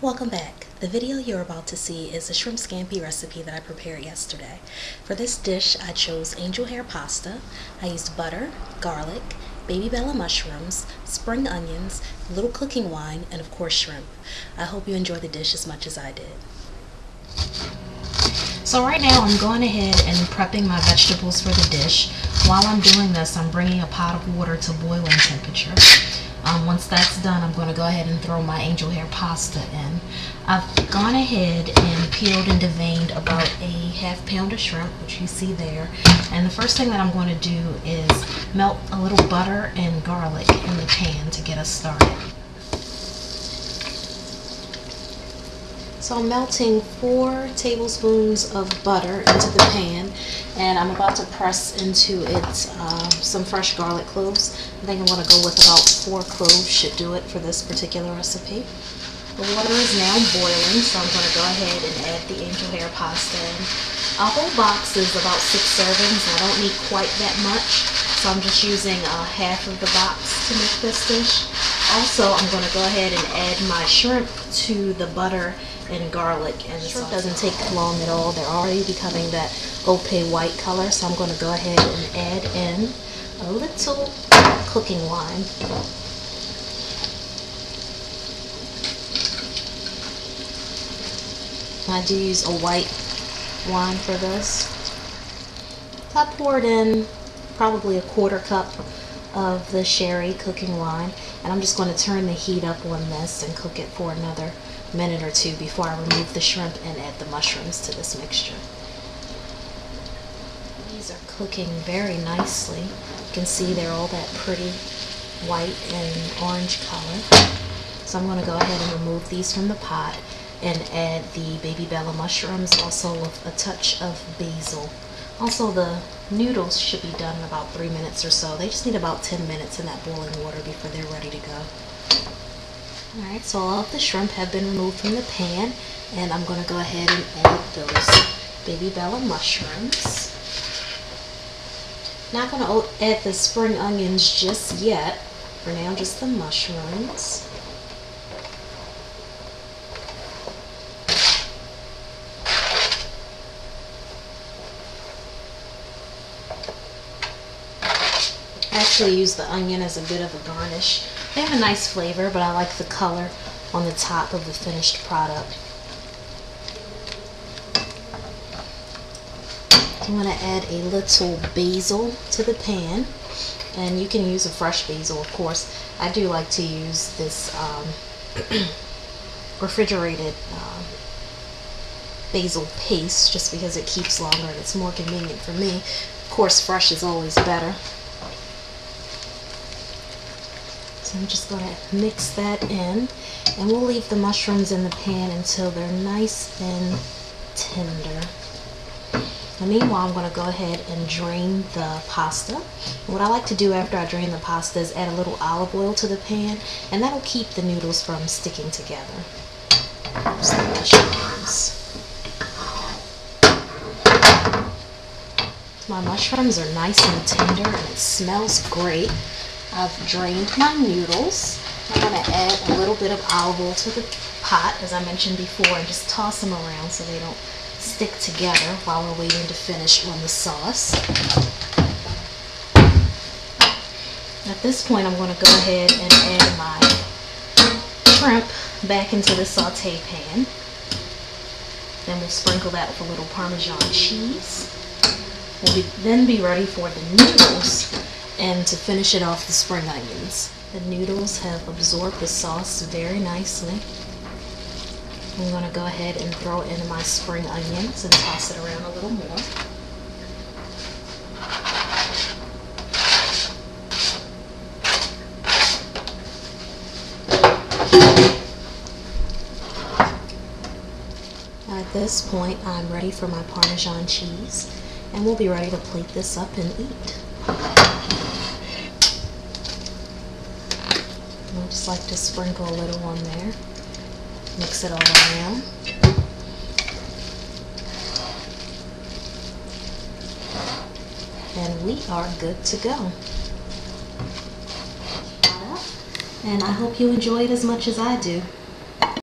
Welcome back. The video you're about to see is a shrimp scampi recipe that I prepared yesterday. For this dish, I chose angel hair pasta. I used butter, garlic, baby bella mushrooms, spring onions, a little cooking wine, and of course shrimp. I hope you enjoy the dish as much as I did. So right now I'm going ahead and prepping my vegetables for the dish. While I'm doing this, I'm bringing a pot of water to boiling temperature. Once that's done, I'm going to go ahead and throw my angel hair pasta in. I've gone ahead and peeled and deveined about a half pound of shrimp, which you see there. And the first thing that I'm going to do is melt a little butter and garlic in the pan to get us started. So I'm melting 4 tablespoons of butter into the pan, and I'm about to press into it some fresh garlic cloves. I think I'm going to go with about 4 cloves, should do it for this particular recipe. The water is now boiling, so I'm going to go ahead and add the angel hair pasta in. A whole box is about 6 servings. I don't need quite that much, so I'm just using half of the box to make this dish. Also, I'm going to go ahead and add my shrimp to the butter and garlic, and the shrimp doesn't take long at all. They're already becoming that opaque white color, so I'm going to go ahead and add in a little cooking wine. I do use a white wine for this. I poured in probably a 1/4 cup of the sherry cooking wine, and I'm just going to turn the heat up on this and cook it for another minute or 2 before I remove the shrimp and add the mushrooms to this mixture. These are cooking very nicely. You can see they're all that pretty white and orange color. So I'm going to go ahead and remove these from the pot and add the baby bella mushrooms, also with a touch of basil. Also, the noodles should be done in about 3 minutes or so. They just need about 10 minutes in that boiling water before they're ready to go. Alright, so all of the shrimp have been removed from the pan, and I'm going to go ahead and add those baby bella mushrooms. Not going to add the spring onions just yet. For now, just the mushrooms. I actually use the onion as a bit of a garnish. They have a nice flavor, but I like the color on the top of the finished product. I'm going to add a little basil to the pan, and you can use a fresh basil, of course. I do like to use this refrigerated basil paste just because it keeps longer and it's more convenient for me. Of course, fresh is always better. So I'm just going to mix that in, and we'll leave the mushrooms in the pan until they're nice and tender. And meanwhile, I'm going to go ahead and drain the pasta. What I like to do after I drain the pasta is add a little olive oil to the pan, and that'll keep the noodles from sticking together. Some mushrooms. My mushrooms are nice and tender, and it smells great. I've drained my noodles. I'm going to add a little bit of olive oil to the pot, as I mentioned before, and just toss them around so they don't stick together while we're waiting to finish on the sauce. At this point, I'm going to go ahead and add my shrimp back into the saute pan. Then we'll sprinkle that with a little Parmesan cheese. We'll then be ready for the noodles, and to finish it off, the spring onions. The noodles have absorbed the sauce very nicely. I'm going to go ahead and throw in my spring onions and toss it around a little more. At this point, I'm ready for my Parmesan cheese, and we'll be ready to plate this up and eat. I just like to sprinkle a little on there. Mix it all around. And we are good to go. And I hope you enjoy it as much as I do.